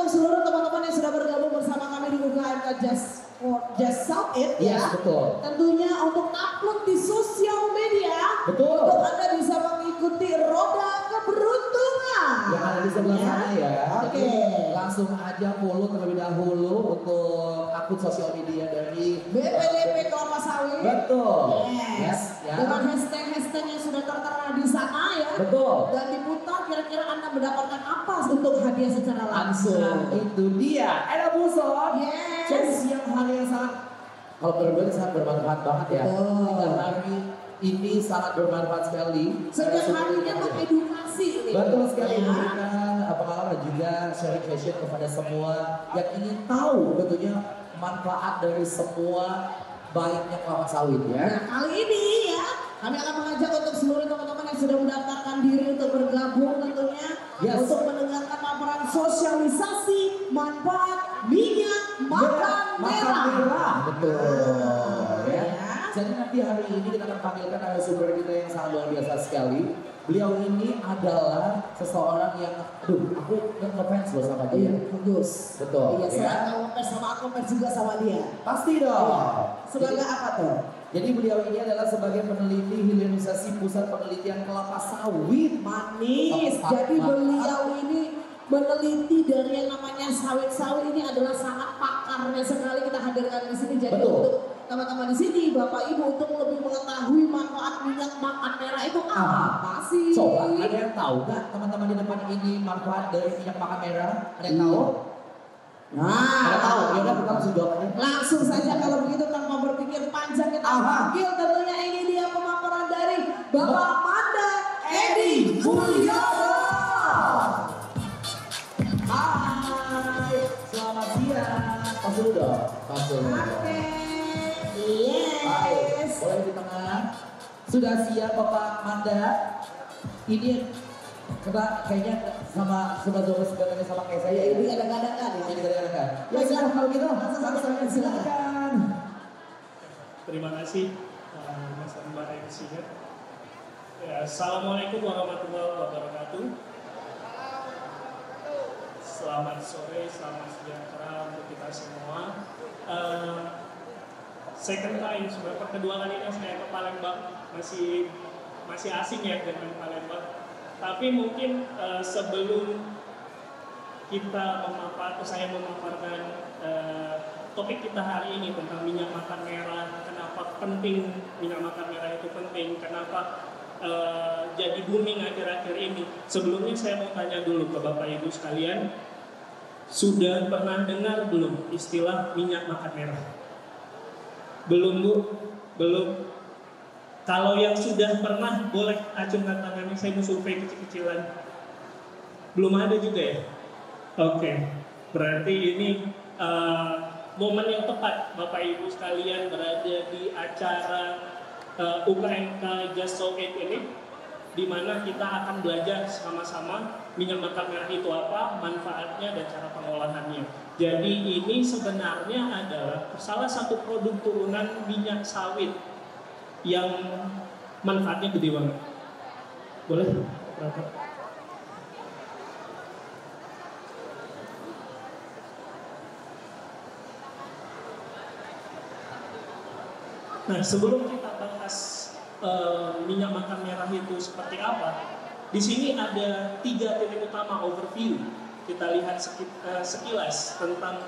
Untuk seluruh teman-teman yang sudah bergabung bersama kami di UKMK Just Summit ya. Betul. Tentunya untuk upload di sosial media. Betul. Untuk Anda bisa mengikuti roda keberuntungan. Yang ada di sebelah sana ya. Oke. Langsung aja follow terlebih dahulu untuk akun sosial media dari BPDP Kelapa Sawit. Betul. Yes. Ya. Dengan hashtag yang sudah tertera di sana ya. Betul. Dan diputar kira-kira Anda mendapatkan apa untuk hadiah secara langsung. Nah, itu dia. Eda Buson. Yes. Jadi siang hari yang sangat, kalau benar-benar sangat bermanfaat banget ya. Betul. 3 hari ini sangat bermanfaat sekali. Setiap harinya mengedukasi. Betul sekali, ya. memberikan pengalaman dan juga sharing session kepada semua yang ingin tahu tentunya manfaat dari semua baiknya kelapa sawit ya. Nah, kali ini ya kami akan mengajak untuk seluruh teman-teman yang sudah mendaftarkan diri untuk bergabung tentunya untuk mendengarkan paparan sosialisasi manfaat minyak makan merah. Betul. Ya. Jadi nanti hari ini kita akan panggilkan narasumber kita yang sangat luar biasa sekali. Beliau ini adalah seseorang yang, aku ngefans loh sama dia. Bagus. Betul. Iya, selain ngefans sama aku ngefans juga sama dia. Pasti dong. Sebagai apa tuh? Jadi beliau ini adalah sebagai peneliti hilirisasi pusat penelitian kelapa sawit. Manis. Jadi beliau ini meneliti dari yang namanya sawit-sawit ini adalah sangat pakarnya sekali kita hadirkan di sini. Jadi untuk teman-teman di sini, Bapak Ibu untuk lebih mengetahui manfaat minyak makan merah itu apa sih? Coba ada yang tahu nggak teman-teman di depan ini manfaat dari minyak makan merah? Ada yang tahu? Nah, ada tahu? Ya udah kita langsung jawab aja. Langsung saja kalau begitu tanpa berpikir panjang kita panggil tentunya ini dia pemaparan dari Bapak Manda Edi Mulyono. Hai, selamat siang. Pas dulu dong, pas dulu. Oke, yes. Boleh di tengah. Sudah siap Bapak Manda? Ini kita kayaknya sama sebenarnya sama kayak saya. Ini kadang-kadang ya. Ini kadang-kadang. Ya silakan kalau gitu. Langsung silakan. Terima kasih Mas Mbak Edi. Ya, Assalamualaikum warahmatullahi wabarakatuh. Selamat sore, selamat sejahtera untuk kita semua. Second time, sebenarnya kedua kalinya saya ke Palembang, masih asing ya dengan Palembang. Tapi mungkin sebelum kita atau saya memaparkan topik kita hari ini tentang minyak makan merah, kenapa penting minyak makan merah itu penting, kenapa jadi booming akhir-akhir ini. Sebelumnya saya mau tanya dulu ke Bapak Ibu sekalian, sudah pernah dengar belum istilah minyak makan merah? Belum Bu? Belum? Kalau yang sudah pernah boleh acungkan tangannya, saya mau survei kecil-kecilan. Belum ada juga ya? Oke, berarti ini momen yang tepat Bapak Ibu sekalian berada di acara UKMK Just Summit ini, di mana kita akan belajar sama-sama minyak makan merah itu apa, manfaatnya dan cara pengolahannya. Jadi ini sebenarnya adalah salah satu produk turunan minyak sawit yang manfaatnya gede banget. Boleh? Berapa? Nah, sebelum kita bahas minyak makan merah itu seperti apa, di sini ada 3 titik utama overview. Kita lihat sekilas tentang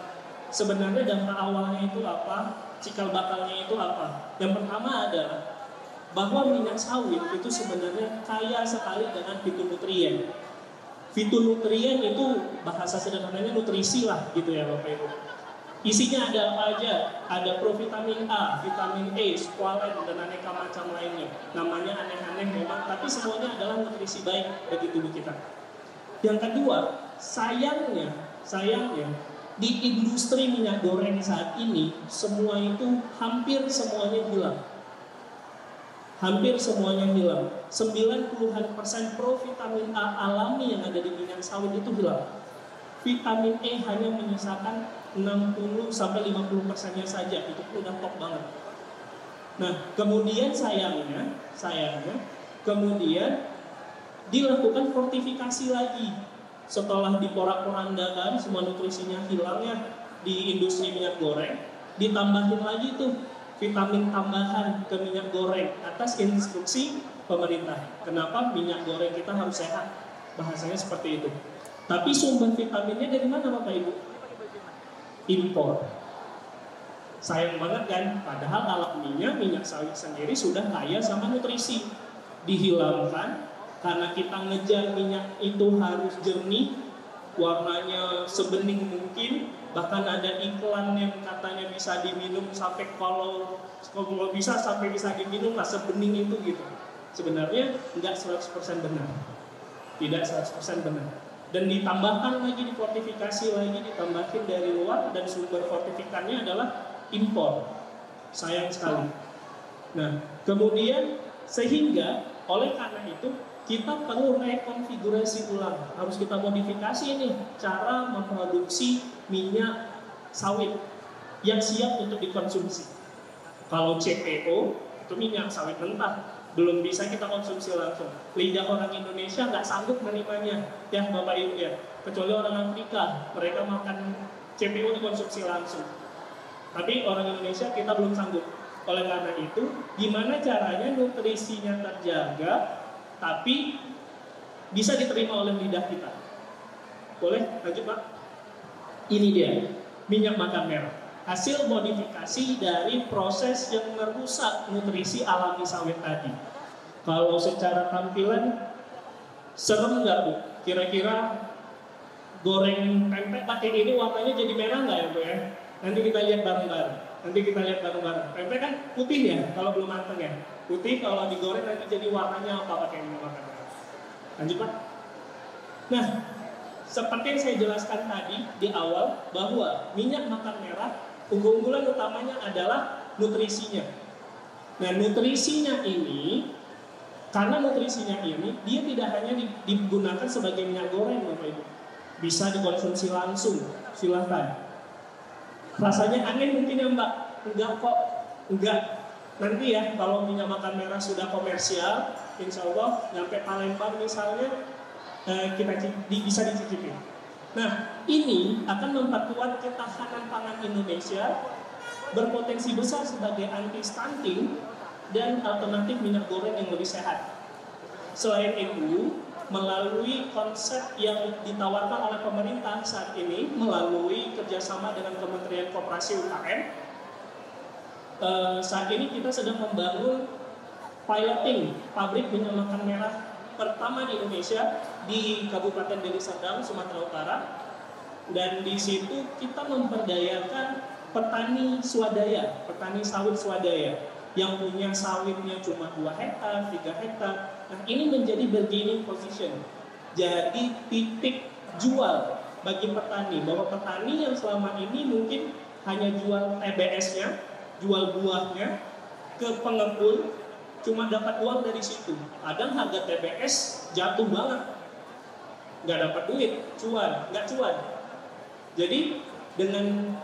sebenarnya dampak awalnya itu apa, cikal bakalnya itu apa. Yang pertama adalah bahwa minyak sawit itu sebenarnya kaya sekali dengan fitonutrien. Fitonutrien itu bahasa sederhananya nutrisi lah gitu ya Bapak Ibu. Isinya ada apa aja? Ada provitamin A, vitamin E, squalene, dan aneka macam lainnya. Namanya aneh-aneh memang, tapi semuanya adalah nutrisi baik bagi tubuh kita. Yang kedua, sayangnya di industri minyak goreng saat ini semua itu hampir semuanya hilang. Hampir semuanya hilang. 90% provitamin A alami yang ada di minyak sawit itu hilang. Vitamin E hanya menyisakan 60-50%-nya saja, itu pun udah top banget. Nah, kemudian sayangnya, kemudian dilakukan fortifikasi lagi setelah diporak-porandakan semua nutrisinya hilangnya di industri minyak goreng, ditambahin lagi tuh vitamin tambahan ke minyak goreng atas instruksi pemerintah. Kenapa minyak goreng kita harus sehat? Bahasanya seperti itu. Tapi sumber vitaminnya dari mana Bapak Ibu? Impor. Sayang banget kan, padahal alaminya minyak sawit sendiri sudah kaya sama nutrisi. Dihilangkan karena kita ngejar minyak itu harus jernih, warnanya sebening mungkin, bahkan ada iklan yang katanya bisa diminum sampai kalau bisa sampai bisa diminum lah sebening itu gitu. Sebenarnya enggak 100% benar. Tidak 100% benar. Dan ditambahkan lagi, difortifikasi lagi, ditambahin dari luar, dan sumber fortifikannya adalah impor. Sayang sekali. Nah, kemudian sehingga oleh karena itu kita perlu rekonfigurasi ulang. Harus kita modifikasi nih cara memproduksi minyak sawit yang siap untuk dikonsumsi. Kalau CPO itu minyak sawit mentah, belum bisa kita konsumsi langsung. Lidah orang Indonesia nggak sanggup menerimanya, ya Bapak Ibu ya. Kecuali orang Afrika, mereka makan CPO dikonsumsi langsung. Tapi orang Indonesia kita belum sanggup. Oleh karena itu, gimana caranya nutrisinya terjaga, tapi bisa diterima oleh lidah kita? Boleh lanjut Pak? Ini dia, minyak makan merah. Hasil modifikasi dari proses yang merusak nutrisi alami sawit tadi. Kalau secara tampilan serem nggak Bu? Kira-kira goreng pempek pakai ini warnanya jadi merah nggak ya Bu ya? Nanti kita lihat bareng-bareng. Pempek kan putih ya kalau belum matang ya. Putih kalau digoreng nanti jadi warnanya apa pakai minyak makan merah. Lanjut Pak. Nah, seperti yang saya jelaskan tadi di awal bahwa minyak makan merah unggulan utamanya adalah nutrisinya. Nah, nutrisinya ini, karena nutrisinya ini, dia tidak hanya digunakan sebagai minyak goreng, Bapak Ibu. Bisa dikonsumsi langsung, silahkan. Rasanya aneh mungkin ya Mbak? Enggak kok, enggak. Nanti ya, kalau minyak makan merah sudah komersial, insya Allah, nyampe Palembang misalnya, kita bisa dicicipin. Nah, ini akan memperkuat ketahanan pangan Indonesia, berpotensi besar sebagai anti stunting dan alternatif minyak goreng yang lebih sehat. Selain itu, melalui konsep yang ditawarkan oleh pemerintah saat ini melalui kerjasama dengan Kementerian Koperasi UKM, saat ini kita sedang membangun piloting pabrik minyak makan merah pertama di Indonesia di Kabupaten Deli Serdang, Sumatera Utara. Dan di situ kita memperdayakan petani swadaya, petani sawit swadaya yang punya sawitnya cuma 2 hektar, 3 hektar. Nah, ini menjadi bargaining position. Jadi titik jual bagi petani, bahwa petani yang selama ini mungkin hanya jual TBS-nya, jual buahnya ke pengepul, cuma dapat uang dari situ. Kadang harga TBS jatuh banget, nggak dapat duit, nggak cuan. Jadi dengan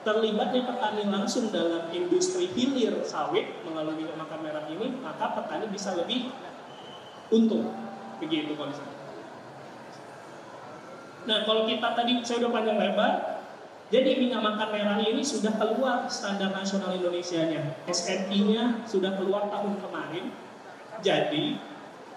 terlibatnya petani langsung dalam industri hilir sawit melalui minyak makan merah ini, maka petani bisa lebih untung. Begitu konsepnya. Nah, kalau kita tadi saya udah panjang lebar, jadi minyak makan merah ini sudah keluar standar nasional Indonesianya. SNI-nya sudah keluar tahun kemarin. Jadi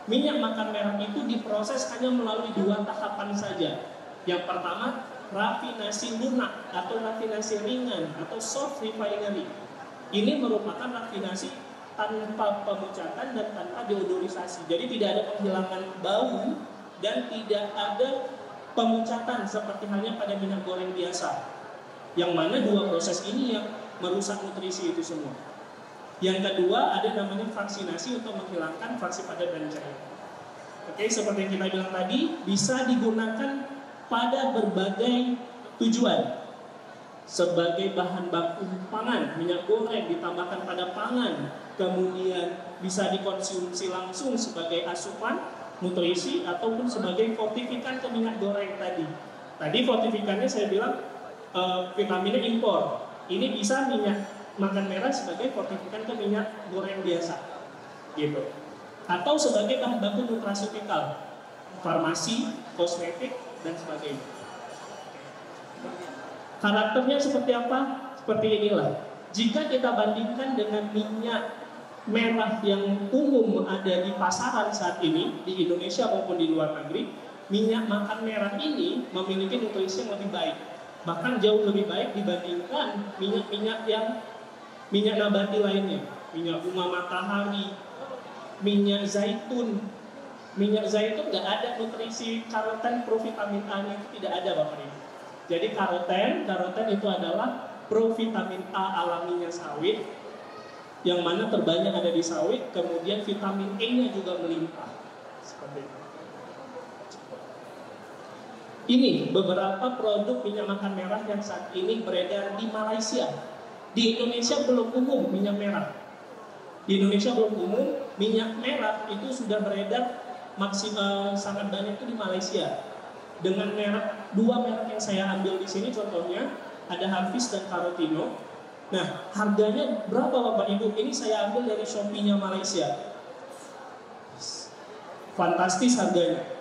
minyak makan merah itu diproses hanya melalui 2 tahapan saja. Yang pertama, rafinasi lunak atau rafinasi ringan atau soft refinery. Ini merupakan rafinasi tanpa pemucatan dan tanpa deodorisasi. Jadi tidak ada penghilangan bau dan tidak ada pemucatan seperti halnya pada minyak goreng biasa. Yang mana 2 proses ini yang merusak nutrisi itu semua. Yang kedua ada namanya vaksinasi untuk menghilangkan fraksi padat dan cair. Oke, seperti yang kita bilang tadi, bisa digunakan pada berbagai tujuan. Sebagai bahan baku pangan, minyak goreng ditambahkan pada pangan, kemudian bisa dikonsumsi langsung sebagai asupan nutrisi ataupun sebagai fortifikan ke minyak goreng tadi. Tadi fortifikannya saya bilang vitaminnya impor. Ini bisa minyak makan merah sebagai fortifikan ke minyak goreng biasa, gitu. Atau sebagai bahan baku nutraseutikal, farmasi, kosmetik, dan sebagainya. Karakternya seperti apa? Seperti inilah. Jika kita bandingkan dengan minyak merah yang umum ada di pasaran saat ini di Indonesia maupun di luar negeri, minyak makan merah ini memiliki nutrisi yang lebih baik, bahkan jauh lebih baik dibandingkan minyak-minyak yang minyak nabati lainnya, minyak bunga matahari, minyak zaitun. Minyak zaitun nggak ada nutrisi karoten, provitamin A-nya itu tidak ada Bapak Ibu. Jadi karoten itu adalah provitamin A alaminya sawit, yang mana terbanyak ada di sawit, kemudian vitamin E-nya juga melimpah. Seperti itu. Ini beberapa produk minyak makan merah yang saat ini beredar di Malaysia. Di Indonesia belum umum minyak merah. Di Indonesia belum umum, minyak merah itu sudah beredar maksimal sangat banyak itu di Malaysia. Dengan merek, dua merek yang saya ambil di sini contohnya ada Hafiz dan Carotino. Nah, harganya berapa Bapak Ibu? Ini saya ambil dari Shopee-nya Malaysia. Fantastis harganya.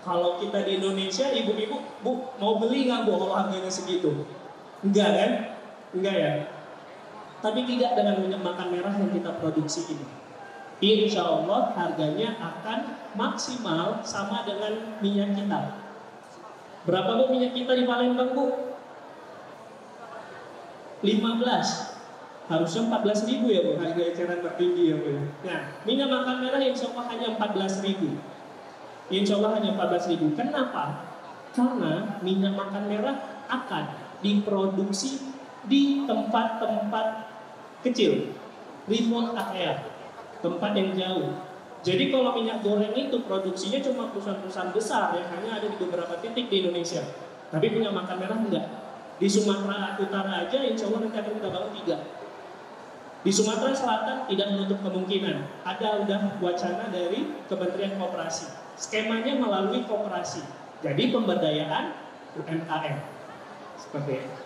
Kalau kita di Indonesia, ibu-ibu, Bu, mau beli nggak Bu kalau harganya segitu? Enggak kan? Enggak ya? Tapi tidak dengan minyak makan merah yang kita produksi ini. Insya Allah harganya akan maksimal sama dengan minyak kita. Berapa Bu minyak kita di Palembang Bu? 15. Harusnya 14.000 ya Bu, harga eceran tertinggi ya Bu. Nah, minyak makan merah insya Allah hanya 14.000. Insya Allah hanya 14.000. Kenapa? Karena minyak makan merah akan diproduksi di tempat-tempat kecil, remote area, tempat yang jauh. Jadi kalau minyak goreng itu produksinya cuma perusahaan-perusahaan besar yang hanya ada di beberapa titik di Indonesia. Tapi minyak makan merah enggak. Di Sumatera Utara aja insya Allah nanti akan kita bangun 3. Di Sumatera Selatan tidak menutup kemungkinan. Ada udah wacana dari Kementerian Koperasi. Skemanya melalui koperasi. Jadi pemberdayaan UMKM. Seperti itu.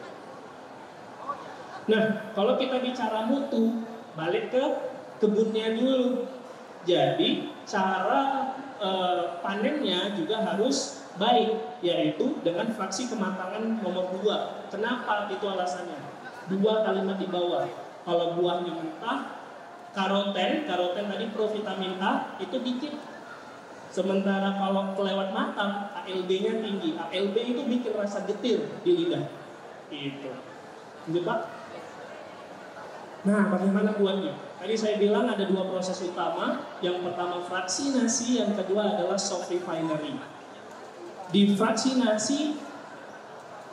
Nah, kalau kita bicara mutu, balik ke kebunnya dulu. Jadi cara panennya juga harus baik, yaitu dengan fraksi kematangan nomor 2. Kenapa itu alasannya? 2 kalimat di bawah. Kalau buahnya mentah, karoten tadi provitamin A itu dikit. Sementara kalau kelewat matang, ALB-nya tinggi. ALB itu bikin rasa getir di lidah. Itu. Lanjut Pak. Nah, bagaimana buatnya? Tadi saya bilang ada 2 proses utama. Yang pertama fraksinasi, yang kedua adalah soft refinery. Di fraksinasi,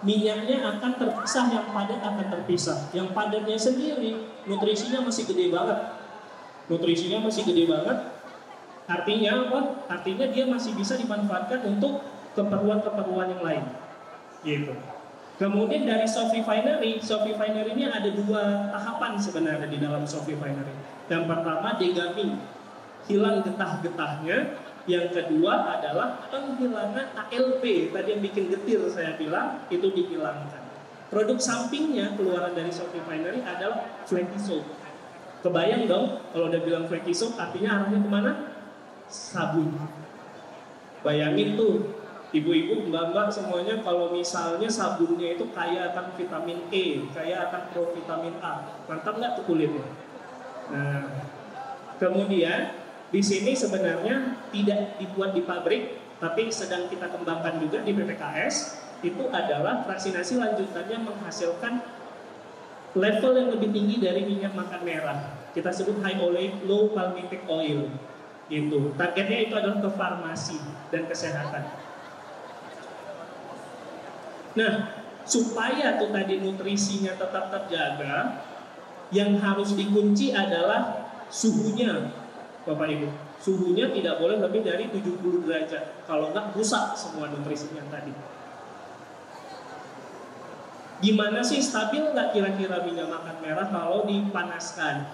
minyaknya akan terpisah, yang padat akan terpisah. Yang padatnya sendiri, nutrisinya masih gede banget. Artinya apa? Artinya dia masih bisa dimanfaatkan untuk keperluan-keperluan yang lain. Gitu. Kemudian dari soft refinery ini ada 2 tahapan sebenarnya di dalam soft refinery. Yang pertama degamming, hilang getah-getahnya. Yang kedua adalah penghilangan ALP, tadi yang bikin getir saya bilang, itu dihilangkan. Produk sampingnya keluaran dari soft refinery adalah flaky soap. Kebayang dong, kalau udah bilang flaky soap artinya arahnya kemana? Sabun. Bayangin tuh, ibu-ibu, mbak-mbak semuanya kalau misalnya sabunnya itu kaya akan vitamin E, kaya akan provitamin A, mantap nggak tuh kulitnya? Nah, kemudian di sini sebenarnya tidak dibuat di pabrik, tapi sedang kita kembangkan juga di PPKS. Itu adalah fraksinasi lanjutannya menghasilkan level yang lebih tinggi dari minyak makan merah. Kita sebut high oleic, low palmitic oil. Gitu. Targetnya itu adalah ke farmasi dan kesehatan. Nah, supaya tuh tadi nutrisinya tetap terjaga, yang harus dikunci adalah suhunya, Bapak Ibu. Suhunya tidak boleh lebih dari 70 derajat. Kalau enggak rusak semua nutrisinya tadi. Gimana sih stabil nggak kira-kira minyak makan merah kalau dipanaskan?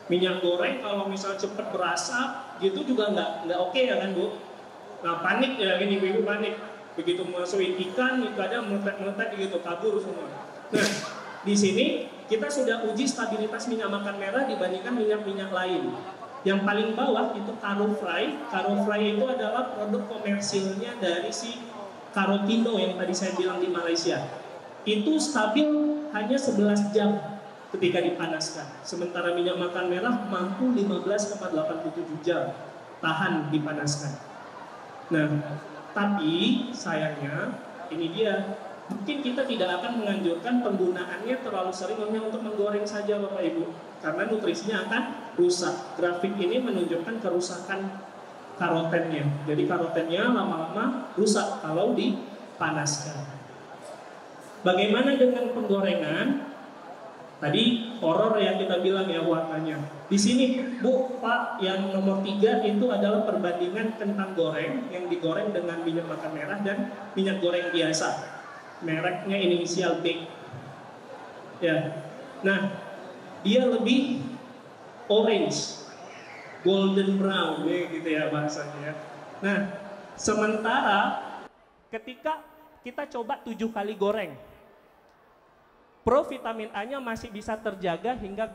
Minyak goreng kalau misal cepat berasap gitu juga nggak oke ya kan Bu? Nah panik ya ini ibu panik. Begitu masukin ikan itu ada meletak-meletak gitu, kabur semua. Nah di sini kita sudah uji stabilitas minyak makan merah dibandingkan minyak-minyak lain. Yang paling bawah itu Carofry. Carofry itu adalah produk komersilnya dari si Carotino yang tadi saya bilang di Malaysia, itu stabil hanya 11 jam ketika dipanaskan. Sementara minyak makan merah mampu 15,87 jam tahan dipanaskan. Nah, tapi sayangnya ini dia, mungkin kita tidak akan menganjurkan penggunaannya terlalu sering hanya untuk menggoreng saja Bapak Ibu, karena nutrisinya akan rusak. Grafik ini menunjukkan kerusakan karotennya. Jadi karotennya lama-lama rusak kalau dipanaskan. Bagaimana dengan penggorengan? Tadi horor yang kita bilang ya warnanya. Di sini Bu, Pak, yang nomor 3 itu adalah perbandingan kentang goreng yang digoreng dengan minyak makan merah dan minyak goreng biasa. Mereknya inisial B. Ya. Nah, dia lebih orange, golden brown, gitu ya bahasanya. Nah, sementara ketika kita coba 7 kali goreng, provitamin A-nya masih bisa terjaga hingga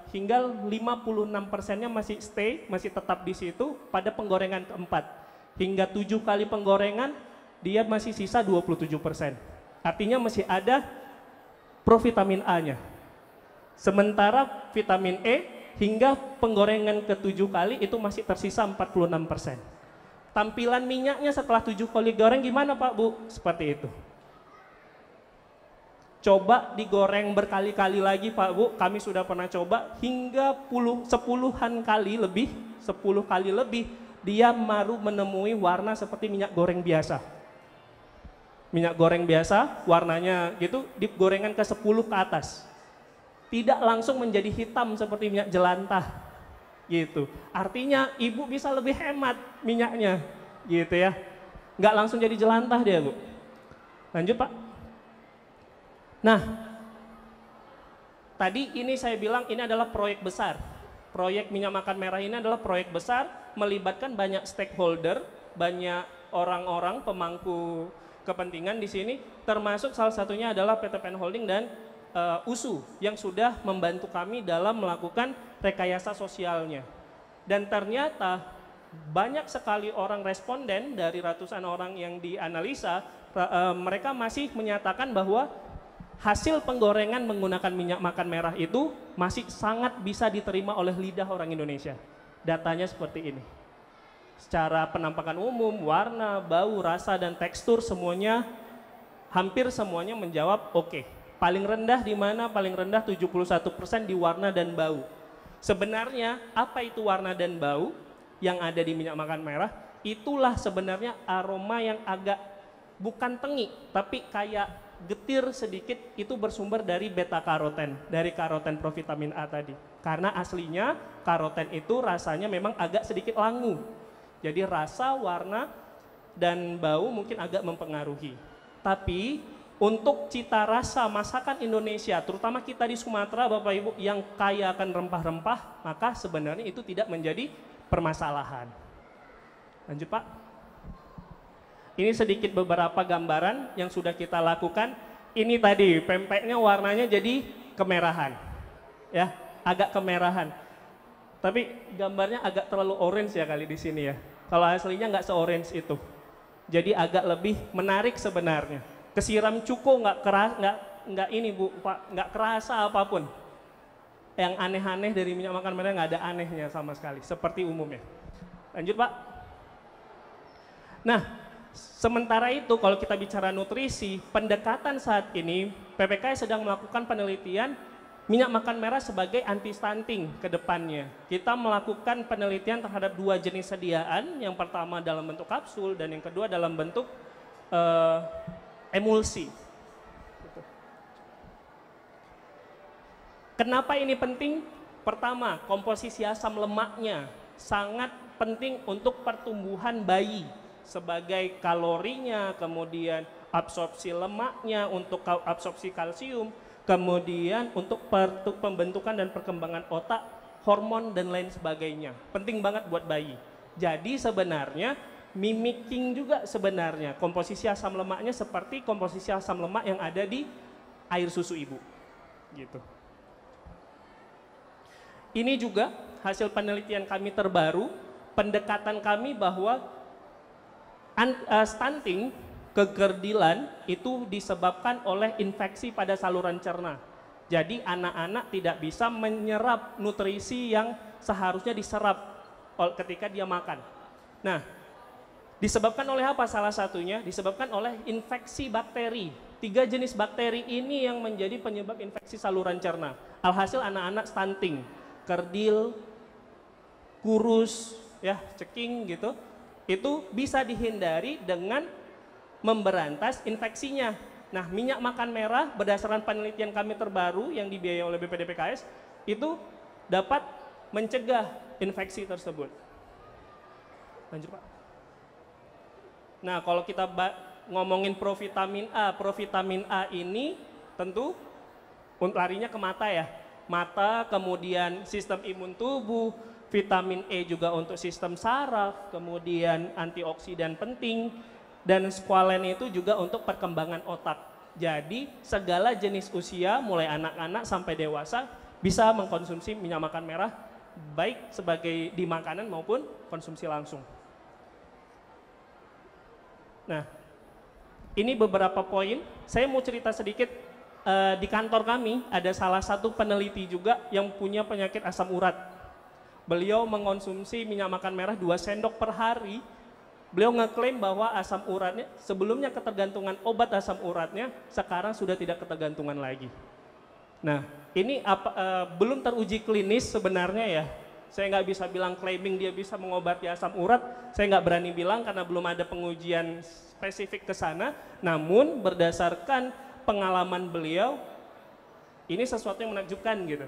56%-nya masih tetap di situ pada penggorengan keempat. Hingga 7 kali penggorengan dia masih sisa 27%. Artinya masih ada provitamin A-nya. Sementara vitamin E hingga penggorengan ke-7 kali itu masih tersisa 46%. Tampilan minyaknya setelah 7 kali goreng gimana Pak Bu? Seperti itu. Coba digoreng berkali-kali lagi Pak Bu, kami sudah pernah coba hingga 10 kali lebih dia baru menemui warna seperti minyak goreng biasa. Minyak goreng biasa warnanya gitu digorengan ke 10 ke atas. Tidak langsung menjadi hitam seperti minyak jelantah gitu. Artinya ibu bisa lebih hemat minyaknya gitu ya. Nggak langsung jadi jelantah dia Bu. Lanjut Pak. Nah, tadi ini saya bilang ini adalah proyek besar. Proyek minyak makan merah ini adalah proyek besar, melibatkan banyak stakeholder, banyak orang-orang pemangku kepentingan di sini, termasuk salah satunya adalah PT PEN Holding dan USU yang sudah membantu kami dalam melakukan rekayasa sosialnya. Dan ternyata banyak sekali orang responden dari ratusan orang yang dianalisa, mereka masih menyatakan bahwa hasil penggorengan menggunakan minyak makan merah itu masih sangat bisa diterima oleh lidah orang Indonesia. Datanya seperti ini. Secara penampakan umum, warna, bau, rasa, dan tekstur semuanya, hampir semuanya menjawab oke. Paling rendah di mana? Paling rendah 71% di warna dan bau. Sebenarnya apa itu warna dan bau yang ada di minyak makan merah? Itulah sebenarnya aroma yang agak bukan tengi, tapi kayak getir sedikit, itu bersumber dari beta karoten, dari karoten provitamin A tadi. Karena aslinya karoten itu rasanya memang agak sedikit langu. Jadi rasa, warna, dan bau mungkin agak mempengaruhi. Tapi untuk cita rasa masakan Indonesia, terutama kita di Sumatera Bapak Ibu yang kaya akan rempah-rempah, maka sebenarnya itu tidak menjadi permasalahan. Lanjut Pak. Ini sedikit beberapa gambaran yang sudah kita lakukan. Ini tadi pempeknya warnanya jadi kemerahan, ya, agak kemerahan. Tapi gambarnya agak terlalu orange ya kali di sini ya. Kalau aslinya nggak se-orange itu. Jadi agak lebih menarik sebenarnya. Kesiram cuko nggak ini Bu, Pak, nggak kerasa apapun. Yang aneh-aneh dari minyak makan merah nggak ada anehnya sama sekali, seperti umumnya. Lanjut Pak. Nah, sementara itu kalau kita bicara nutrisi, pendekatan saat ini PPK sedang melakukan penelitian minyak makan merah sebagai anti stunting ke depannya. Kita melakukan penelitian terhadap 2 jenis sediaan, yang pertama dalam bentuk kapsul dan yang kedua dalam bentuk emulsi. Kenapa ini penting? Pertama, komposisi asam lemaknya sangat penting untuk pertumbuhan bayi. Sebagai kalorinya, kemudian absorpsi lemaknya, untuk absorpsi kalsium, kemudian untuk pembentukan dan perkembangan otak, hormon dan lain sebagainya. Penting banget buat bayi. Jadi sebenarnya mimicking juga sebenarnya komposisi asam lemaknya seperti komposisi asam lemak yang ada di air susu ibu. Gitu. Ini juga hasil penelitian kami terbaru, pendekatan kami bahwa stunting, kegerdilan itu disebabkan oleh infeksi pada saluran cerna. Jadi anak-anak tidak bisa menyerap nutrisi yang seharusnya diserap ketika dia makan. Nah, disebabkan oleh apa? Salah satunya disebabkan oleh infeksi bakteri. 3 jenis bakteri ini yang menjadi penyebab infeksi saluran cerna. Alhasil anak-anak stunting, kerdil, kurus, ya, ceking gitu. Itu bisa dihindari dengan memberantas infeksinya. Nah, minyak makan merah berdasarkan penelitian kami terbaru yang dibiayai oleh BPDPKS itu dapat mencegah infeksi tersebut. Lanjut, Pak. Nah, kalau kita ngomongin provitamin A ini tentu larinya ke mata ya. Mata, kemudian sistem imun tubuh, vitamin E juga untuk sistem saraf, kemudian antioksidan penting, dan squalen itu juga untuk perkembangan otak. Jadi segala jenis usia mulai anak-anak sampai dewasa bisa mengkonsumsi minyak makan merah baik sebagai di makanan maupun konsumsi langsung. Nah, ini beberapa poin. Saya mau cerita sedikit, di kantor kami ada salah satu peneliti juga yang punya penyakit asam urat. Beliau mengonsumsi minyak makan merah 2 sendok per hari. Beliau ngeklaim bahwa asam uratnya, sebelumnya ketergantungan obat asam uratnya, sekarang sudah tidak ketergantungan lagi. Nah, ini belum teruji klinis sebenarnya ya. Saya nggak bisa bilang claiming dia bisa mengobati asam urat, saya nggak berani bilang karena belum ada pengujian spesifik ke sana. Namun berdasarkan pengalaman beliau, ini sesuatu yang menakjubkan gitu.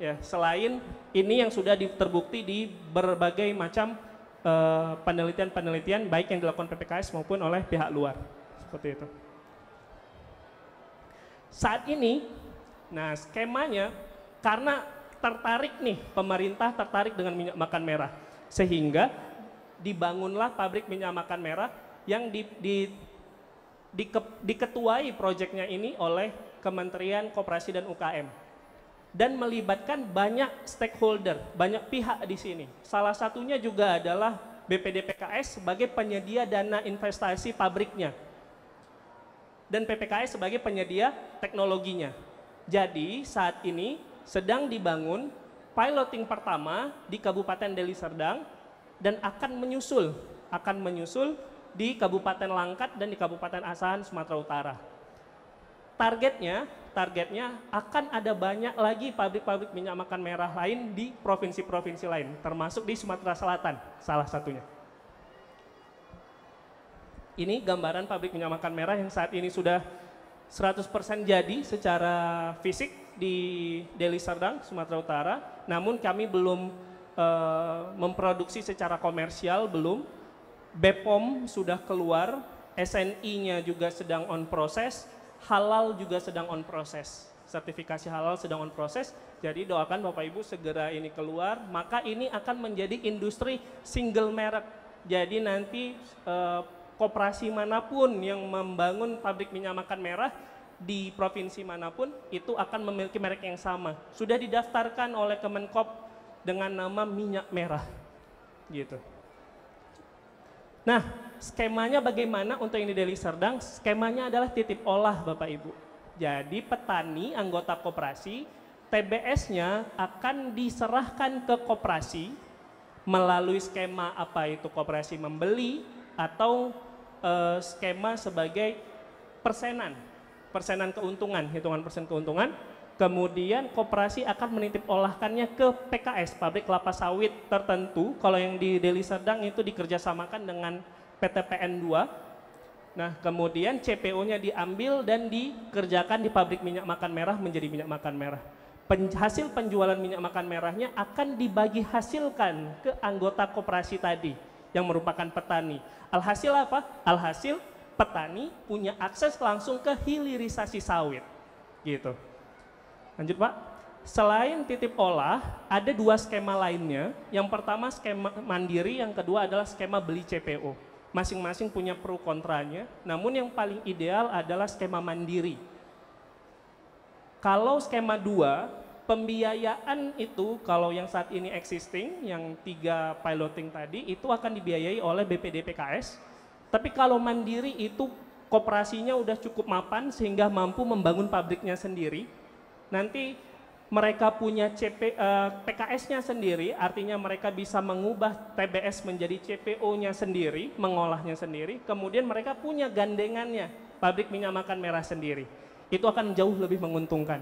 Ya, selain ini yang sudah terbukti di berbagai macam penelitian-penelitian baik yang dilakukan PPKS maupun oleh pihak luar. Seperti itu. Saat ini, nah skemanya karena tertarik nih, pemerintah tertarik dengan minyak makan merah, sehingga dibangunlah pabrik minyak makan merah yang diketuai proyeknya ini oleh Kementerian Koperasi dan UKM dan melibatkan banyak stakeholder, banyak pihak di sini. Salah satunya juga adalah BPDPKS sebagai penyedia dana investasi pabriknya dan PPKS sebagai penyedia teknologinya. Jadi saat ini sedang dibangun piloting pertama di Kabupaten Deli Serdang dan akan menyusul di Kabupaten Langkat dan di Kabupaten Asahan, Sumatera Utara. Targetnya akan ada banyak lagi pabrik-pabrik minyak makan merah lain di provinsi-provinsi lain, termasuk di Sumatera Selatan, salah satunya. Ini gambaran pabrik minyak makan merah yang saat ini sudah 100% jadi secara fisik di Deli Serdang, Sumatera Utara. Namun kami belum memproduksi secara komersial, belum. BPOM sudah keluar, SNI-nya juga sedang on proses, halal juga sedang on proses. Sertifikasi halal sedang on proses, jadi doakan Bapak Ibu segera ini keluar, maka ini akan menjadi industri single merek. Jadi nanti koperasi manapun yang membangun pabrik minyak makan merah di provinsi manapun itu akan memiliki merek yang sama. Sudah didaftarkan oleh Kemenkop dengan nama minyak merah. Gitu. Nah, skemanya bagaimana untuk ini Deli Serdang? Skemanya adalah titip olah Bapak Ibu. Jadi petani anggota koperasi, TBS-nya akan diserahkan ke koperasi melalui skema apa itu koperasi membeli atau skema sebagai persenan keuntungan, hitungan persen keuntungan. Kemudian koperasi akan menitip olahkannya ke PKS, pabrik kelapa sawit tertentu. Kalau yang di Deli Serdang itu dikerjasamakan dengan PT PN2. Nah, kemudian CPO-nya diambil dan dikerjakan di pabrik minyak makan merah menjadi minyak makan merah. Hasil penjualan minyak makan merahnya akan dibagi hasilkan ke anggota koperasi tadi yang merupakan petani. Alhasil apa? Alhasil petani punya akses langsung ke hilirisasi sawit. Gitu. Lanjut Pak. Selain titip olah, ada 2 skema lainnya. Yang pertama skema mandiri, yang kedua adalah skema beli CPO. Masing-masing punya pro kontranya, namun yang paling ideal adalah skema mandiri. Kalau skema 2, pembiayaan itu kalau yang saat ini existing, yang 3 piloting tadi, itu akan dibiayai oleh BPDPKS. Tapi kalau mandiri itu koperasinya udah cukup mapan sehingga mampu membangun pabriknya sendiri. Nanti mereka punya PKS-nya sendiri, artinya mereka bisa mengubah TBS menjadi CPO-nya sendiri, mengolahnya sendiri, kemudian mereka punya gandengannya, pabrik minyak makan merah sendiri. Itu akan jauh lebih menguntungkan.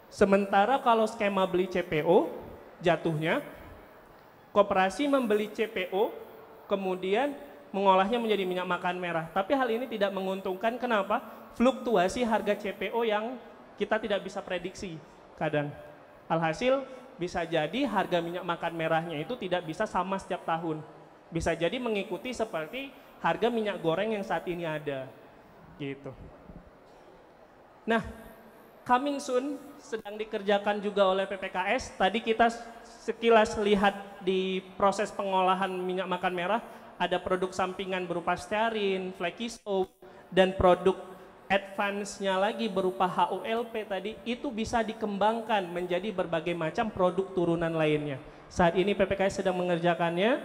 Sementara kalau skema beli CPO, jatuhnya koperasi membeli CPO, kemudian mengolahnya menjadi minyak makan merah. Tapi hal ini tidak menguntungkan, kenapa? Fluktuasi harga CPO yang kita tidak bisa prediksi kadang. Alhasil bisa jadi harga minyak makan merahnya itu tidak bisa sama setiap tahun. Bisa jadi mengikuti seperti harga minyak goreng yang saat ini ada. Gitu. Nah, coming soon sedang dikerjakan juga oleh PPKS. Tadi kita sekilas lihat di proses pengolahan minyak makan merah, ada produk sampingan berupa stearin, flaky soap, dan produk advance-nya lagi berupa HOLP tadi, itu bisa dikembangkan menjadi berbagai macam produk turunan lainnya. Saat ini PPKS sedang mengerjakannya,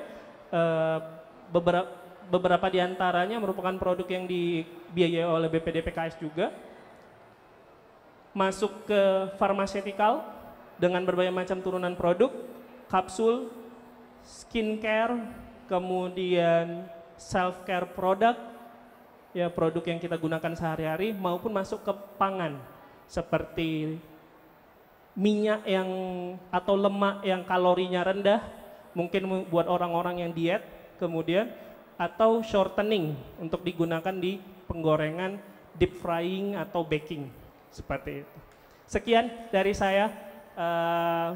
beberapa di antaranya merupakan produk yang dibiayai oleh BPD PKS juga, masuk ke pharmaceutical dengan berbagai macam turunan produk, kapsul, skincare, kemudian self-care product, ya produk yang kita gunakan sehari-hari, maupun masuk ke pangan seperti minyak yang atau lemak yang kalorinya rendah, mungkin buat orang-orang yang diet, kemudian atau shortening untuk digunakan di penggorengan, deep frying atau baking, seperti itu. Sekian dari saya,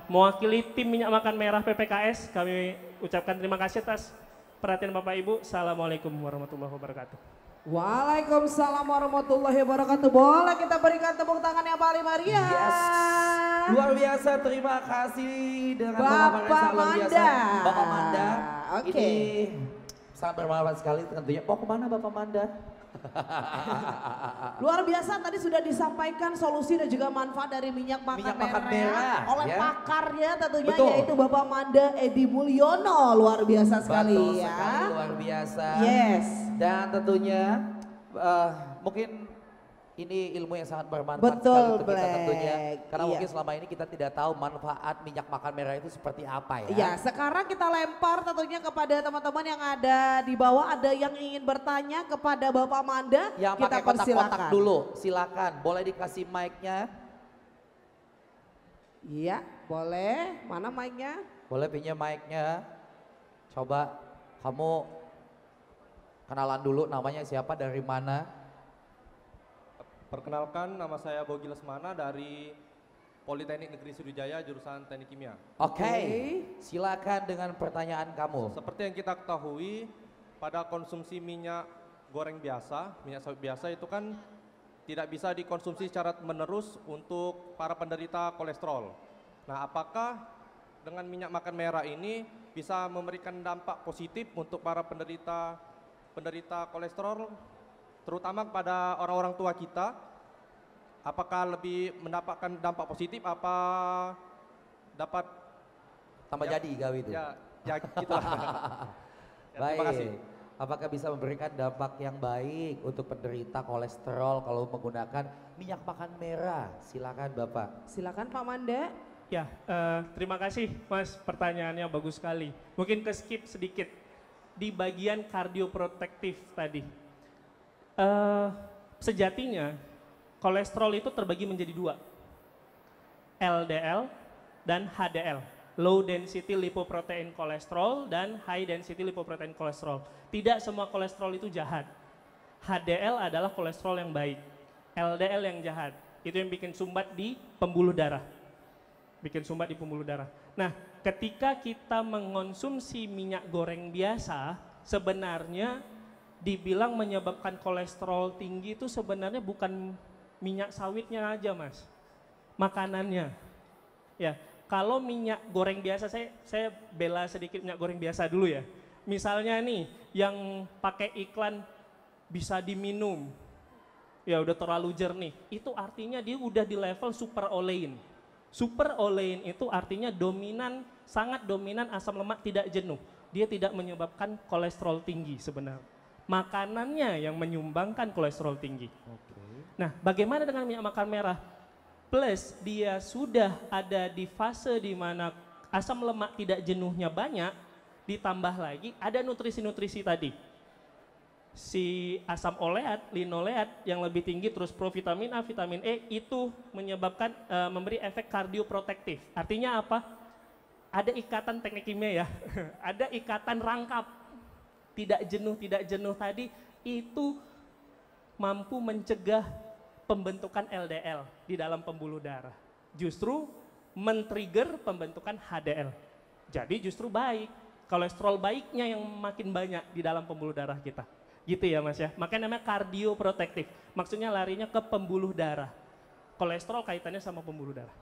mewakili tim minyak makan merah PPKS, kami ucapkan terima kasih atas perhatian Bapak Ibu. Assalamualaikum warahmatullahi wabarakatuh. Waalaikumsalam warahmatullahi wabarakatuh. Boleh kita berikan tepuk tangan yang paling meriah. Yes. Luar biasa, terima kasih dengan Bapak Manda. Bapak Manda. Oke. Ini sangat bermanfaat sekali tentunya. Mau kemana Bapak Manda? Luar biasa, tadi sudah disampaikan solusi dan juga manfaat dari minyak makan merah oleh pakarnya tentunya. Betul. Yaitu Bapak Manda Edi Mulyono. Luar biasa sekali. Betul ya. Sekali, luar biasa. Yes. Dan tentunya mungkin ini ilmu yang sangat bermanfaat betul, sekali untuk kita tentunya. Karena iya. mungkin selama ini kita tidak tahu manfaat minyak makan merah itu seperti apa ya. Ya, sekarang kita lempar tentunya kepada teman-teman yang ada di bawah. Ada yang ingin bertanya kepada Bapak Manda, yang kita pakai kotak-kotak persilakan. dulu, silakan. Boleh dikasih mic-nya? Iya, boleh. Mana mic-nya? Boleh pinjam mic-nya. Coba kamu kenalan dulu, namanya siapa, dari mana? Perkenalkan, nama saya Bogi Lesmana dari Politeknik Negeri Sriwijaya jurusan Teknik Kimia. Oke, silakan dengan pertanyaan kamu. Seperti yang kita ketahui, pada konsumsi minyak goreng biasa, minyak sawit biasa itu kan tidak bisa dikonsumsi secara menerus untuk para penderita kolesterol. Nah, apakah dengan minyak makan merah ini bisa memberikan dampak positif untuk para penderita kolesterol, terutama kepada orang-orang tua kita? Apakah lebih mendapatkan dampak positif, apa dapat tambah ya, jadi gawe itu? Ya gitu lah. Ya, baik. terima kasih. Apakah bisa memberikan dampak yang baik untuk penderita kolesterol kalau menggunakan minyak makan merah? Silakan Bapak. Silakan Pak Manda. Ya, terima kasih Mas, pertanyaannya bagus sekali. Mungkin ke skip sedikit di bagian kardioprotektif tadi. Sejatinya kolesterol itu terbagi menjadi dua, LDL dan HDL, low density lipoprotein kolesterol dan high density lipoprotein kolesterol. Tidak semua kolesterol itu jahat. HDL adalah kolesterol yang baik, LDL yang jahat. Itu yang bikin sumbat di pembuluh darah. Nah, ketika kita mengonsumsi minyak goreng biasa, sebenarnya dibilang menyebabkan kolesterol tinggi itu sebenarnya bukan minyak sawitnya aja Mas, makanannya. Ya, kalau minyak goreng biasa, saya bela sedikit minyak goreng biasa dulu ya. Misalnya nih, yang pakai iklan bisa diminum, ya udah terlalu jernih, itu artinya dia udah di level super olein. Super olein itu artinya dominan, sangat dominan asam lemak tidak jenuh. Dia tidak menyebabkan kolesterol tinggi sebenarnya. makanannya yang menyumbangkan kolesterol tinggi. Nah, bagaimana dengan minyak makan merah? Plus dia sudah ada di fase di mana asam lemak tidak jenuhnya banyak, ditambah lagi ada nutrisi-nutrisi tadi. Si asam oleat, linoleat yang lebih tinggi, terus provitamin A, vitamin E itu menyebabkan memberi efek kardioprotektif. Artinya apa? Ada ikatan teknik kimia ya, ada ikatan rangkap. Tidak jenuh tadi itu mampu mencegah pembentukan LDL di dalam pembuluh darah. Justru men-trigger pembentukan HDL. Jadi justru baik. Kolesterol baiknya yang makin banyak di dalam pembuluh darah kita. Gitu ya Mas ya. Makanya namanya kardioprotektif. Maksudnya larinya ke pembuluh darah. Kolesterol kaitannya sama pembuluh darah.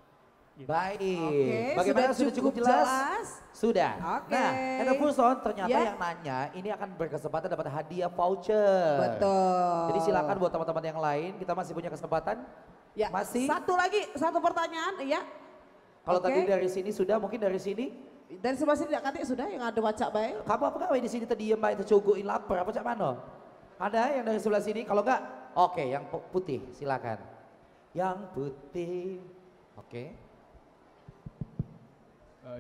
Gitu. Baik. Oke, Bagaimana sudah cukup jelas? Sudah. Oke. Nah, Enerfuson ternyata Ya. yang nanya ini akan berkesempatan dapat hadiah voucher. Betul. Jadi silakan buat teman-teman yang lain, kita masih punya kesempatan. Ya, Masih. satu lagi, satu pertanyaan, ya. Kalau Oke. tadi dari sini sudah, mungkin dari sini. Dari sebelah sini katanya sudah yang ada wacak baik. Kamu apa gawe di sini tadi mbak itu cogokin lapar apa cak mano? Ada yang dari sebelah sini? Kalau enggak, oke, yang putih silakan. Yang putih, oke.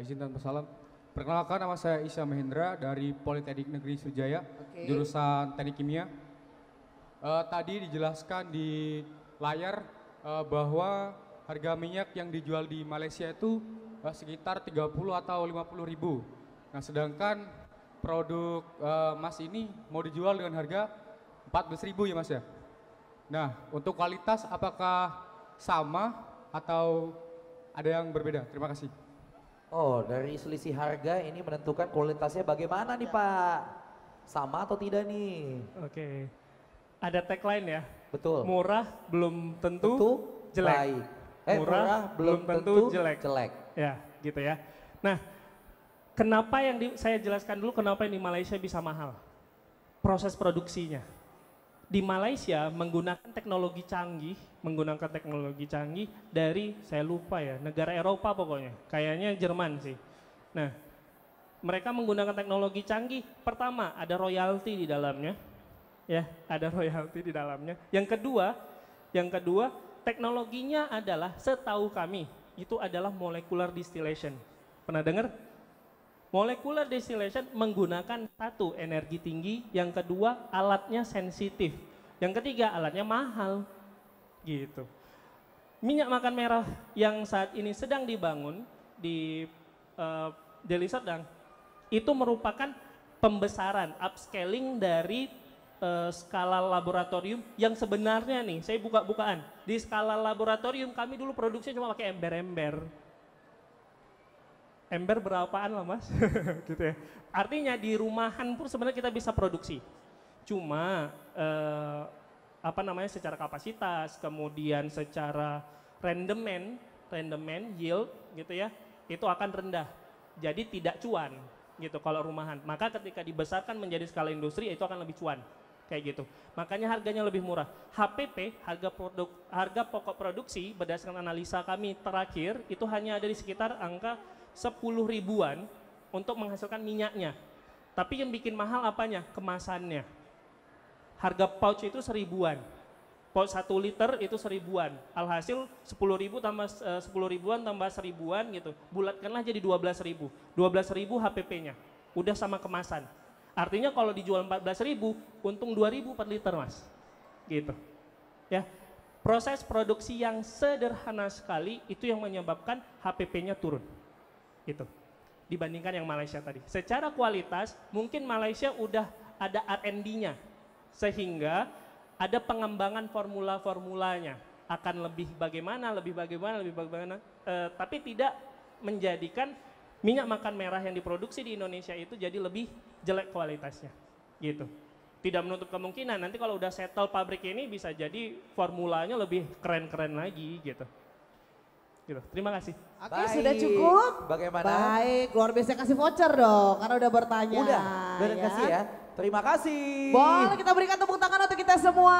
Izin dan salam. Perkenalkan, nama saya Isya Mahendra dari Politeknik Negeri Sriwijaya, Oke. jurusan Teknik Kimia. Tadi dijelaskan di layar bahwa harga minyak yang dijual di Malaysia itu sekitar 30 atau 50 ribu. Nah, sedangkan produk Mas ini mau dijual dengan harga 14 ribu ya Mas ya. Nah, untuk kualitas apakah sama atau ada yang berbeda? Terima kasih. Oh, dari selisih harga ini menentukan kualitasnya bagaimana nih Pak? Sama atau tidak nih? Oke. Ada tagline ya. Betul. Murah belum tentu Tentu jelek. baik. Murah belum tentu jelek. Ya, gitu ya. Nah, kenapa yang saya jelaskan dulu kenapa yang di Malaysia bisa mahal? Proses produksinya. Di Malaysia menggunakan teknologi canggih dari saya lupa ya, negara Eropa pokoknya. Kayaknya Jerman sih. Nah, mereka menggunakan teknologi canggih. Pertama, ada royalti di dalamnya. Ya, ada royalti di dalamnya. Yang kedua, teknologinya adalah setahu kami itu adalah molecular distillation. Pernah dengar? Molecular distillation menggunakan satu, energi tinggi, yang kedua alatnya sensitif, yang ketiga alatnya mahal, gitu. Minyak makan merah yang saat ini sedang dibangun di Deli Serdang itu merupakan pembesaran, upscaling dari skala laboratorium yang sebenarnya nih, saya buka-bukaan, di skala laboratorium kami dulu produksi cuma pakai ember-ember. Ember berapaan lah Mas, gitu ya. Artinya di rumahan pun sebenarnya kita bisa produksi. Cuma secara kapasitas, kemudian secara rendemen yield gitu ya, itu akan rendah. Jadi tidak cuan gitu kalau rumahan. Maka ketika dibesarkan menjadi skala industri itu akan lebih cuan. Kayak gitu. Makanya harganya lebih murah. HPP, harga pokok produksi berdasarkan analisa kami terakhir itu hanya ada di sekitar angka 10 ribuan untuk menghasilkan minyaknya. Tapi yang bikin mahal apanya? Kemasannya. Harga pouch itu 1000-an. Pouch 1 liter itu 1000-an. Alhasil 10 ribu tambah 10 ribuan tambah 1000-an gitu. Bulatkanlah jadi 12 ribu. 12 ribu HPP-nya. Udah sama kemasan. Artinya kalau dijual 14 ribu, untung 2 ribu per liter Mas. Gitu. Ya. Proses produksi yang sederhana sekali itu yang menyebabkan HPP-nya turun. Gitu. Dibandingkan yang Malaysia tadi. Secara kualitas mungkin Malaysia udah ada R&D-nya sehingga ada pengembangan formula-formulanya akan lebih bagaimana, tapi tidak menjadikan minyak makan merah yang diproduksi di Indonesia itu jadi lebih jelek kualitasnya. Gitu. Tidak menutup kemungkinan nanti kalau udah settle pabrik ini bisa jadi formulanya lebih keren-keren lagi gitu. Gitu. Terima kasih. Oke, sudah cukup. Bagaimana? Baik, luar biasa kasih voucher dong, karena udah bertanya. Udah kasih ya. Terima kasih. Boleh kita berikan tepuk tangan untuk kita semua.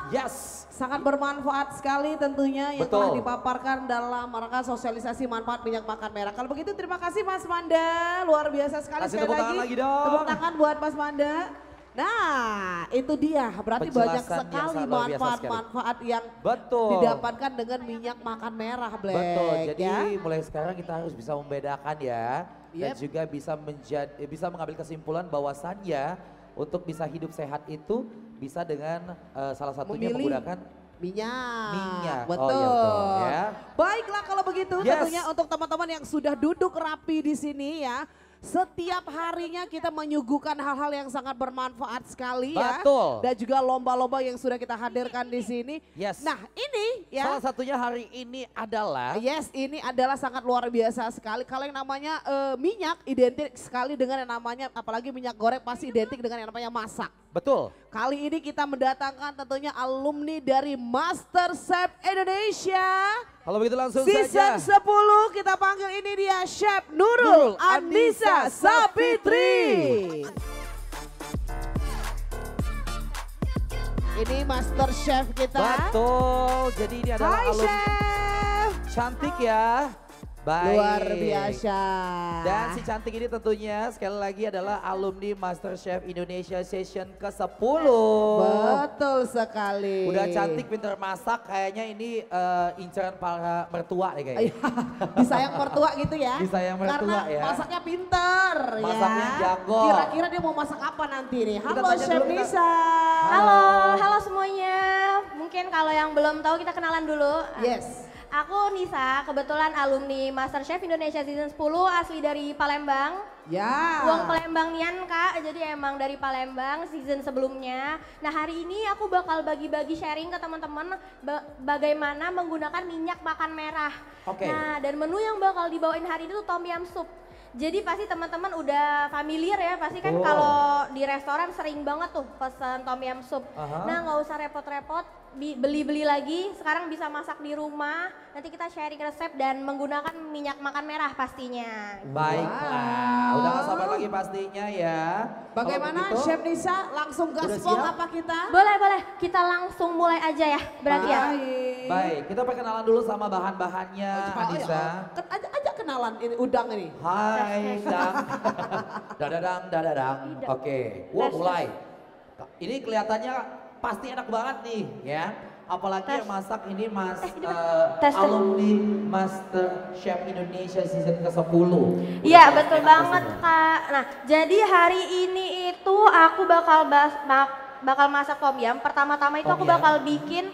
Yes. Sangat bermanfaat sekali tentunya yang Betul. telah dipaparkan dalam rangka sosialisasi manfaat minyak makan merah. Kalau begitu terima kasih Mas Manda, luar biasa sekali. Kasih Sekali tepuk tangan lagi dong. Tepuk tangan buat Mas Manda. Nah, itu dia. Berarti banyak Penjelasan yang sekali sangat luar biasa manfaat-manfaat yang Betul. didapatkan dengan minyak makan merah, Black. Betul. Jadi ya. mulai sekarang kita harus bisa membedakan ya. Dan Yep. juga bisa mengambil kesimpulan bahwasannya untuk bisa hidup sehat itu bisa dengan salah satunya Memilih menggunakan minyak. Oh, Betul. iya betul, ya. Baiklah kalau begitu Yes. tentunya untuk teman-teman yang sudah duduk rapi di sini ya. Setiap harinya kita menyuguhkan hal-hal yang sangat bermanfaat sekali ya. Betul. Dan juga lomba-lomba yang sudah kita hadirkan di sini. Yes. Nah ini ya. Salah satunya hari ini adalah Yes, ini adalah sangat luar biasa sekali. Kalau yang namanya minyak identik sekali dengan yang namanya, apalagi minyak goreng pasti identik dengan yang namanya masak. betul. Kali ini kita mendatangkan tentunya alumni dari MasterChef Indonesia. Kalau begitu langsung Season saja. 10 kita panggil ini dia Chef Nurul Anissa Sapitri. Ini MasterChef kita. Betul. Jadi ini adalah Hai alumni Chef. cantik ya. Baik. Luar biasa. Dan si cantik ini tentunya sekali lagi adalah alumni MasterChef Indonesia Season ke-10. Betul sekali. Udah cantik, pintar masak, kayaknya ini incaran para mertua deh kayaknya. Disayang mertua gitu ya. Disayang mertua Karena ya. masaknya pinter Masaknya ya. jago. Kira-kira dia mau masak apa nanti nih? Kita Halo tanya Chef dulu, kita- Nisa. Halo semuanya. Mungkin kalau yang belum tahu kita kenalan dulu. Yes. Aku Nisa, kebetulan alumni MasterChef Indonesia Season 10, asli dari Palembang. Ya. Uang Palembangian Kak, jadi emang dari Palembang season sebelumnya. Nah hari ini aku bakal bagi-bagi sharing ke teman-teman bagaimana menggunakan minyak makan merah. Oke. Nah dan menu yang bakal dibawain hari ini tuh tom yum soup. Jadi pasti teman-teman udah familiar ya, pasti kan Oh. kalau di restoran sering banget tuh pesen tom yum soup. Aha. Nah nggak usah repot-repot, beli-beli lagi, sekarang bisa masak di rumah. Nanti kita sharing resep dan menggunakan minyak makan merah pastinya. Baiklah, udah gak sabar lagi pastinya ya. Bagaimana Kalau begitu, Chef Nisa? Langsung Udah gaspol siap? apa kita? Boleh, kita langsung mulai aja ya, berarti ya. Baik, kita perkenalan dulu sama bahan-bahannya Anissa. Aja kenalan ini udang ini. Hai, Dang. Dadadang. Oke, wah mulai. Ini kelihatannya pasti enak banget nih ya. Apalagi yang masak ini Tes. alumni Master Chef Indonesia Season ke-10. Iya betul banget Kak. Nah jadi hari ini itu aku bakal masak tom yum. Pertama-tama itu Tom aku yum. bakal bikin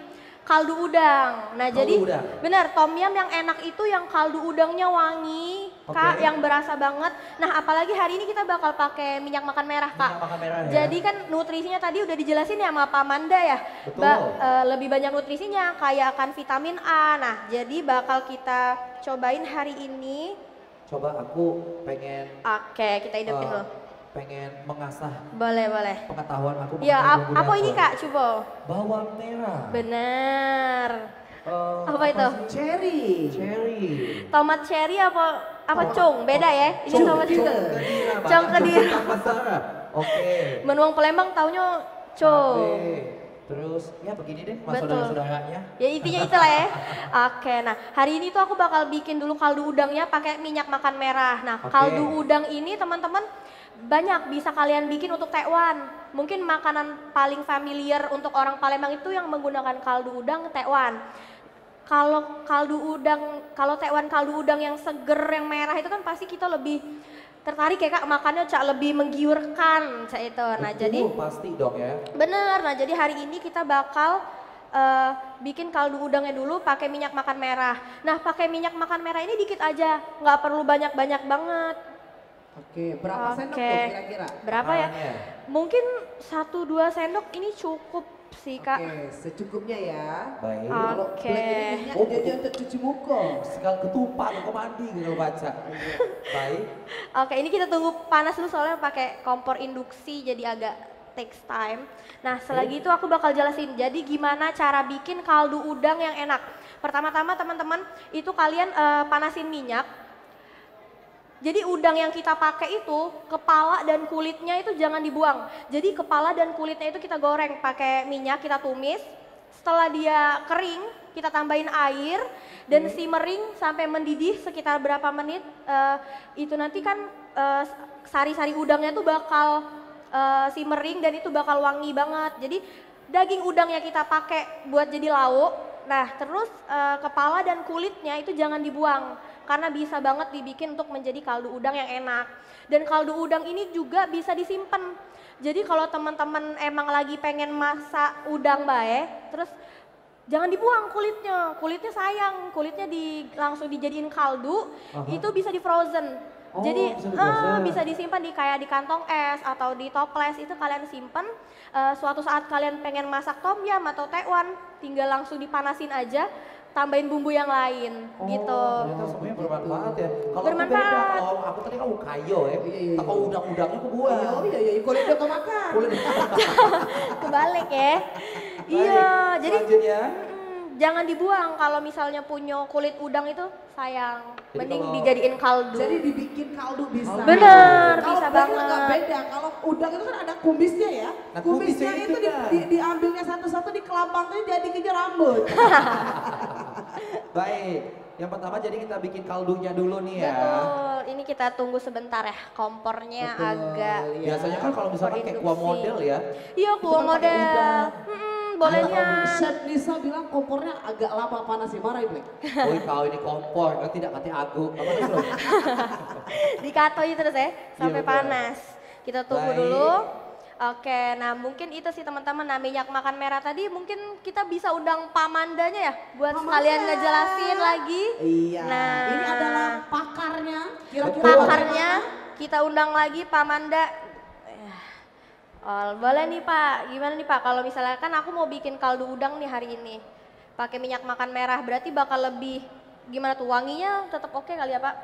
kaldu udang. Nah Kaldu jadi udang. bener tom yum yang enak itu yang kaldu udangnya wangi Kak, Oke. yang berasa banget. Nah apalagi hari ini kita bakal pakai minyak makan merah Kak. Minyak makan merah ya. Jadi kan nutrisinya tadi udah dijelasin ya sama Pak Manda ya. Betul. Lebih banyak nutrisinya, kaya akan vitamin A. Nah jadi bakal kita cobain hari ini. Coba aku pengen Oke, kita hidupin dulu. pengen mengasah Boleh. pengetahuan aku. Ya, mengenai bumbu apa ini dapur. Kak? Coba. Bawang merah. Bener. Apa itu? sih? Cherry. Cherry. Tomat cherry apa cung? Beda ya? Ini tomat Cung cung. Kedira, Mbak. Cung Kedira. Cung Pasara. Oke. Menuang Palembang taunya cung. Oke. Terus ya begini deh mas Betul. saudara-saudaranya. Ya intinya itulah ya. Oke, nah hari ini tuh aku bakal bikin dulu kaldu udangnya pakai minyak makan merah. Nah Oke. kaldu udang ini teman-teman banyak bisa kalian bikin untuk tekwan. Mungkin makanan paling familiar untuk orang Palembang itu yang menggunakan kaldu udang tekwan. Kalau tekwan kaldu udang yang seger yang merah itu kan pasti kita lebih tertarik ya Kak, makannya Cak lebih menggiurkan Cak itu. Nah Betul, jadi pasti dong ya. bener, nah jadi hari ini kita bakal bikin kaldu udangnya dulu pakai minyak makan merah. Nah pakai minyak makan merah ini dikit aja, nggak perlu banyak-banyak banget. Oke, berapa sendok Oke. tuh kira-kira? Berapa ya? Makannya. Mungkin 1-2 sendok ini cukup sih Kak. Oke, secukupnya ya. Baik. Kalau Oke. black ini minyak Oh, jadi untuk cuci muka. Sekali ketupat kok mandi gitu baca. Baik. Oke, ini kita tunggu panas dulu soalnya pakai kompor induksi jadi agak takes time. Nah, selagi itu aku bakal jelasin. Jadi gimana cara bikin kaldu udang yang enak. Pertama-tama teman-teman, itu kalian panasin minyak. Jadi udang yang kita pakai itu kepala dan kulitnya itu jangan dibuang. Jadi kepala dan kulitnya itu kita goreng pakai minyak, kita tumis. Setelah dia kering, kita tambahin air dan simmering sampai mendidih sekitar berapa menit. Itu nanti kan sari-sari udangnya tuh bakal simmering dan itu bakal wangi banget. Jadi daging udang yang kita pakai buat jadi lauk, nah terus kepala dan kulitnya itu jangan dibuang karena bisa banget dibikin untuk menjadi kaldu udang yang enak. Dan kaldu udang ini juga bisa disimpan. Jadi kalau teman-teman emang lagi pengen masak udang bae, terus jangan dibuang kulitnya sayang, kulitnya langsung dijadiin kaldu, itu bisa di frozen. Jadi bisa disimpan kayak di kantong es atau di toples, itu kalian simpan. Suatu saat kalian pengen masak tom yum atau tekwan, tinggal langsung dipanasin aja, tambahin bumbu yang lain gitu. Ternyata semuanya bermanfaat ya. Kalau bermanfaat. aku beda, kalau aku tadi kan kayo ya. Kalau udang-udangnya aku buang. Iya, kulit udah kemakan. Kebalik ya. Iya, jadi selanjutnya jangan dibuang kalau misalnya punya kulit udang itu sayang. Jadi Mending kalau- dijadiin kaldu. Jadi dibikin kaldu bisa. Bener, Kalau bisa udang banget. nggak beda. Kalau udang itu kan ada kumisnya ya. Nah, kumisnya kumisnya itu itu kan. diambilnya satu-satu dikelabangnya jadi kejar rambut. baik. Yang pertama jadi kita bikin kaldunya dulu nih ya. Betul, ini kita tunggu sebentar ya, kompornya Betul, agak iya. Biasanya kan kalau misalkan kayak kuah Produksi. model ya. Iya, itu kuah kan pakai model. udang. Bolehnya. Chef Lisa bilang kompornya agak lama panas ya, marah Ibu. Woi kau ini kompor, kau tidak kata aku. Apa terus? Dikatoi terus ya, sampai betul. panas. Kita tunggu Baik. dulu. Oke, nah mungkin itu sih teman-teman, nah minyak makan merah tadi mungkin kita bisa undang Pak Mandanya ya, buat Pak sekalian Manda. ngejelasin lagi. Iya. Nah. Ini adalah pakarnya. Kira-kira Pakarnya kita undang lagi Pak Manda. Oh, boleh nih Pak, gimana nih Pak kalau misalnya kan aku mau bikin kaldu udang nih hari ini. Pakai minyak makan merah, berarti bakal lebih gimana tuh, wanginya tetap oke kali ya Pak?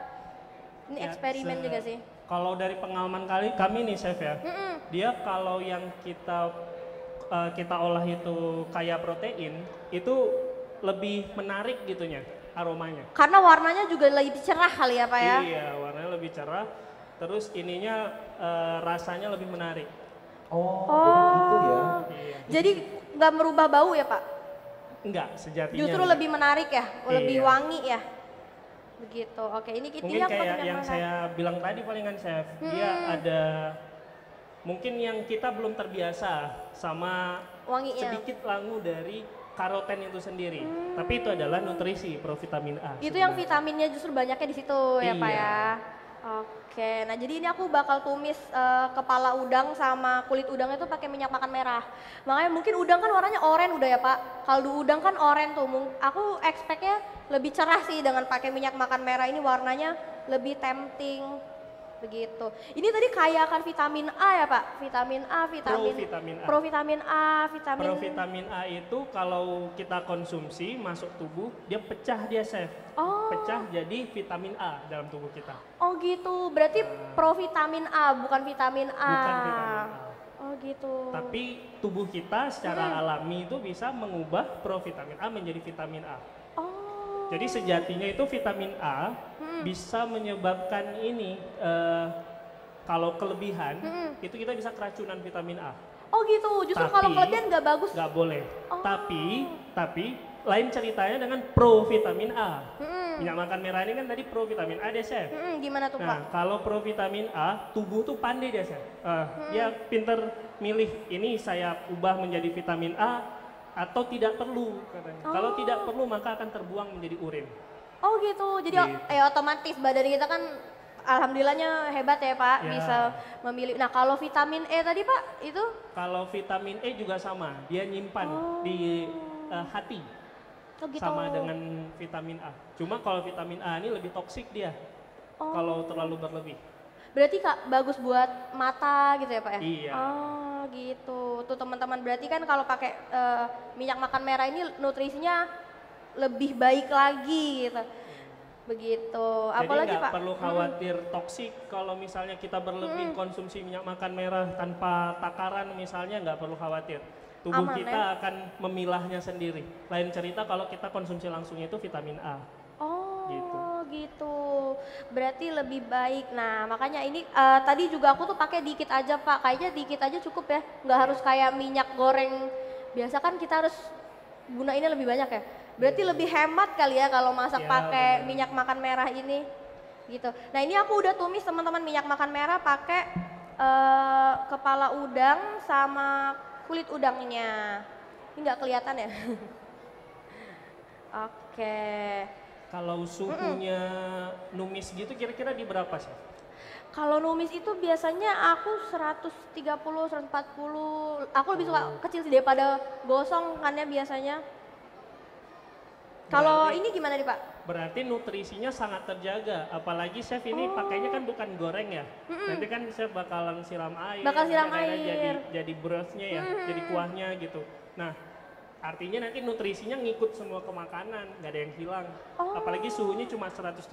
Ini Ya, eksperimen juga sih. Kalau dari pengalaman kami nih chef ya, dia kalau yang kita olah itu kayak protein, itu lebih menarik gitunya aromanya. Karena warnanya juga lebih cerah kali ya Pak ya? Iya, warnanya lebih cerah. Terus ininya rasanya lebih menarik. Oh, jadi gitu ya. Iya. Jadi nggak merubah bau ya Pak? Enggak, sejatinya. Justru lebih menarik ya, lebih Iya. wangi ya? Begitu, oke ini Mungkin kita kayak yang saya bilang tadi palingan chef, dia ada mungkin yang kita belum terbiasa sama wanginya. sedikit langu dari karoten itu sendiri. Tapi itu adalah nutrisi provitamin A. Itu yang sebenarnya. vitaminnya justru banyaknya di situ ya Pak Iya. ya. Oke, nah jadi ini aku bakal tumis kepala udang sama kulit udang itu pakai minyak makan merah. Makanya mungkin udang kan warnanya oranye udah ya Pak. Kaldu udang kan oranye tuh. Aku expect-nya lebih cerah sih dengan pakai minyak makan merah ini, warnanya lebih tempting. Begitu. Ini tadi kaya akan vitamin A ya Pak? Vitamin A, Provitamin A. Provitamin A, vitamin Provitamin A itu kalau kita konsumsi masuk tubuh, dia pecah dia chef. Oh. Pecah jadi vitamin A dalam tubuh kita. Oh gitu. Berarti provitamin A bukan vitamin A. Bukan vitamin A. Oh gitu. Tapi tubuh kita secara alami itu bisa mengubah provitamin A menjadi vitamin A. Oh. Jadi sejatinya itu vitamin A bisa menyebabkan ini kalau kelebihan itu kita bisa keracunan vitamin A. Oh gitu. Justru kalau kelebihan nggak bagus. Nggak boleh. Oh. Tapi lain ceritanya dengan provitamin A. Minyak makan merah ini kan tadi provitamin A deh chef. Gimana tuh Pak? Nah, kalau provitamin A, tubuh tuh pandai dia, Chef. Dia pinter milih, ini saya ubah menjadi vitamin A atau tidak perlu katanya. Kalau tidak perlu maka akan terbuang menjadi urin. Oh gitu. Jadi Gitu. otomatis badan kita kan alhamdulillahnya hebat ya Pak, Ya. bisa memilih. Nah, kalau vitamin E tadi Pak, itu Kalau vitamin E juga sama, dia nyimpan di hati oh gitu. sama dengan vitamin A. Cuma kalau vitamin A ini lebih toksik dia. Kalau terlalu berlebih. Berarti Kak bagus buat mata gitu ya Pak ya? Iya. Oh gitu. Tuh teman-teman, berarti kan kalau pakai minyak makan merah ini nutrisinya lebih baik lagi gitu. Begitu. Jadi Apalagi nggak Pak? perlu khawatir toksik kalau misalnya kita berlebih konsumsi minyak makan merah tanpa takaran misalnya, nggak perlu khawatir. Tubuh Aman, kita akan memilahnya sendiri. Lain cerita kalau kita konsumsi langsungnya itu vitamin A. Oh Gitu. gitu. Berarti lebih baik. Nah makanya ini tadi juga aku tuh pakai dikit aja Pak. Kayaknya dikit aja cukup ya. Nggak harus kayak minyak goreng. Biasa kan kita harus gunainnya lebih banyak ya. Berarti lebih hemat kali ya kalau masak Ya, pakai benar. minyak makan merah ini. Gitu. Nah ini aku udah tumis teman-teman minyak makan merah pakai kepala udang sama kulit udangnya. Ini nggak kelihatan ya? Oke. Kalau suhunya numis gitu kira-kira di berapa sih? Kalau numis itu biasanya aku 130, 140. Aku lebih suka kecil sih daripada gosong kan ya biasanya. Kalau ini gimana nih Pak? Berarti nutrisinya sangat terjaga. Apalagi chef ini pakainya kan bukan goreng ya. Nanti kan chef bakalan siram air. Bakal siram air. Jadi brothnya ya, jadi kuahnya gitu. Nah, artinya nanti nutrisinya ngikut semua ke makanan, nggak ada yang hilang. Apalagi suhunya cuma 130.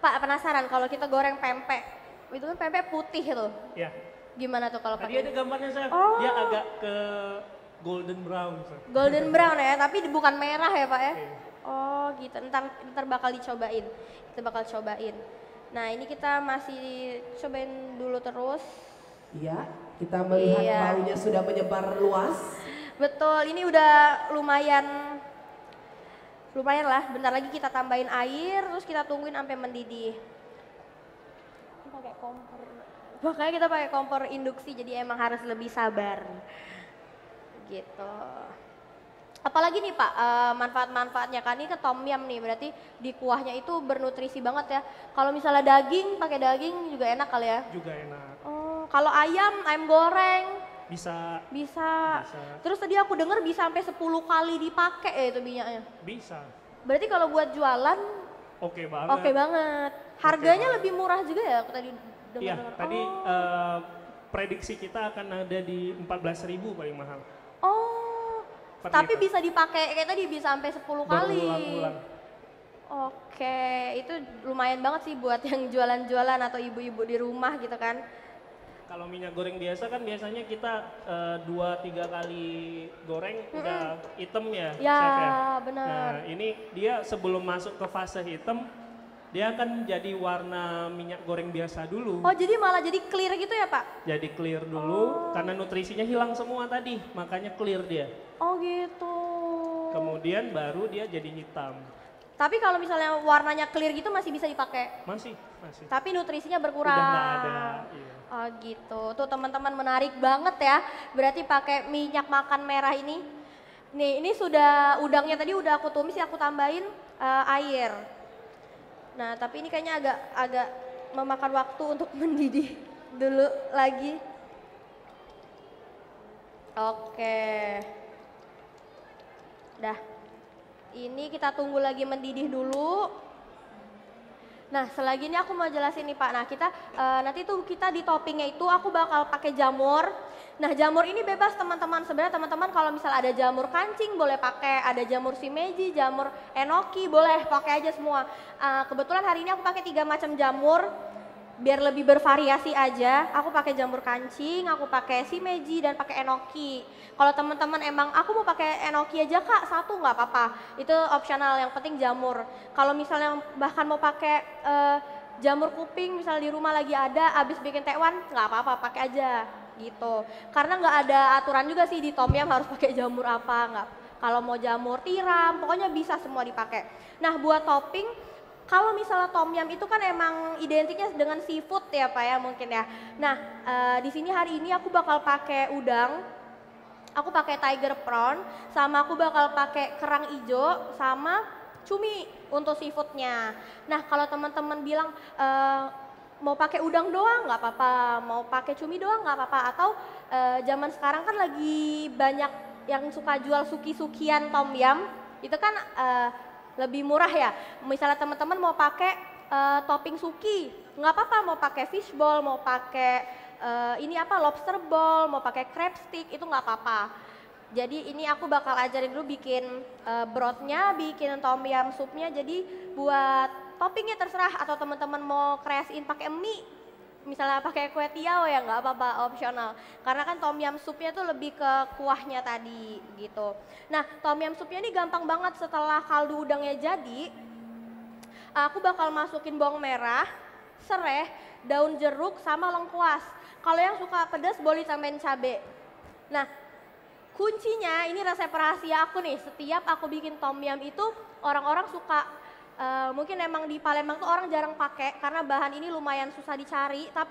Pak penasaran kalau kita goreng pempek, itu kan pempek putih itu. Ya. Gimana tuh kalau Tadi pakai? ada gambarnya chef, dia agak ke golden brown. Chef. Golden brown ya, tapi bukan merah ya Pak ya? Iya. Oh gitu, ntar bakal dicobain. Kita bakal cobain. Nah ini kita masih cobain dulu terus. Iya, kita melihat baunya sudah menyebar luas. Betul, ini udah lumayan lah. Bentar lagi kita tambahin air, terus kita tungguin sampai mendidih. Pakai kompor. Makanya kita pakai kompor induksi, jadi emang harus lebih sabar. Gitu. Apalagi nih Pak, manfaat-manfaatnya kan ini ke tom yum nih, berarti di kuahnya itu bernutrisi banget ya. Kalau misalnya daging, pakai daging juga enak kali ya? Juga enak. Oh, kalau ayam goreng? Bisa. Terus tadi aku dengar bisa sampai 10 kali dipakai ya itu minyaknya? Bisa. Berarti kalau buat jualan? Oke banget. Oke banget. Harganya lebih murah juga ya aku tadi dengar. Iya, tadi prediksi kita akan ada di 14.000 paling mahal. Oh, tapi bisa dipakai kayak tadi bisa sampai 10 kali. Berulang-ulang. Oke, itu lumayan banget sih buat yang jualan-jualan atau ibu-ibu di rumah gitu kan. Kalau minyak goreng biasa kan biasanya kita 2-3 kali goreng udah hitam ya, Ya, chef ya. benar. Nah ini dia sebelum masuk ke fase hitam, dia akan jadi warna minyak goreng biasa dulu. Oh jadi malah jadi clear gitu ya Pak? Jadi clear dulu karena nutrisinya hilang semua tadi, makanya clear dia. Oh gitu. Kemudian baru dia jadi hitam. Tapi kalau misalnya warnanya clear gitu masih bisa dipakai? Masih. Tapi nutrisinya berkurang. Udah nggak ada. Iya. Oh gitu. Tuh teman-teman menarik banget ya. Berarti pakai minyak makan merah ini. Nih ini sudah udangnya tadi udah aku tumis, aku tambahin air. Nah tapi ini kayaknya agak memakan waktu untuk mendidih dulu lagi. Oke. Dah. Ini kita tunggu lagi mendidih dulu. Nah selagi ini aku mau jelasin nih Pak. Nah kita nanti tuh kita di toppingnya itu aku bakal pakai jamur. Nah jamur ini bebas teman-teman. Sebenarnya teman-teman kalau misal ada jamur kancing boleh pakai, ada jamur shimeji, jamur enoki boleh pakai aja semua. Kebetulan hari ini aku pakai 3 macam jamur. Biar lebih bervariasi aja, aku pakai jamur kancing, aku pakai shimeji dan pakai enoki. Kalau teman-teman emang aku mau pakai enoki aja Kak, 1 nggak apa-apa. Itu opsional, yang penting jamur. Kalau misalnya bahkan mau pakai jamur kuping, misalnya di rumah lagi ada, abis bikin tekwan, nggak apa-apa, pakai aja gitu. Karena nggak ada aturan juga sih di tom yum harus pakai jamur apa, nggak. Kalau mau jamur tiram, pokoknya bisa semua dipakai. Nah buat topping, kalau misalnya tom yum itu kan emang identiknya dengan seafood ya Pak ya mungkin ya. Nah di sini hari ini aku bakal pakai udang, aku pakai tiger prawn, sama aku bakal pakai kerang ijo sama cumi untuk seafoodnya. Nah kalau teman-teman bilang mau pakai udang doang nggak apa-apa, mau pakai cumi doang nggak apa-apa, atau zaman sekarang kan lagi banyak yang suka jual suki-sukian tom yum, itu kan lebih murah ya. Misalnya teman-teman mau pakai topping suki, nggak apa-apa, mau pakai fishball, mau pakai lobster ball, mau pakai crab stick, itu nggak apa-apa. Jadi ini aku bakal ajarin dulu bikin brothnya, bikin tom yum supnya. Jadi buat toppingnya terserah, atau teman-teman mau kreasiin pakai mie, misalnya pakai kue tiaw ya nggak apa-apa, opsional. Karena kan tom yum supnya tuh lebih ke kuahnya tadi gitu. Nah tom yum supnya ini gampang banget. Setelah kaldu udangnya jadi, aku bakal masukin bawang merah, sereh, daun jeruk sama lengkuas. Kalau yang suka pedas boleh tambahin cabai. Nah kuncinya ini resep rahasia aku nih. Setiap aku bikin tom yum itu orang-orang suka, mungkin emang di Palembang tuh orang jarang pakai karena bahan ini lumayan susah dicari. Tapi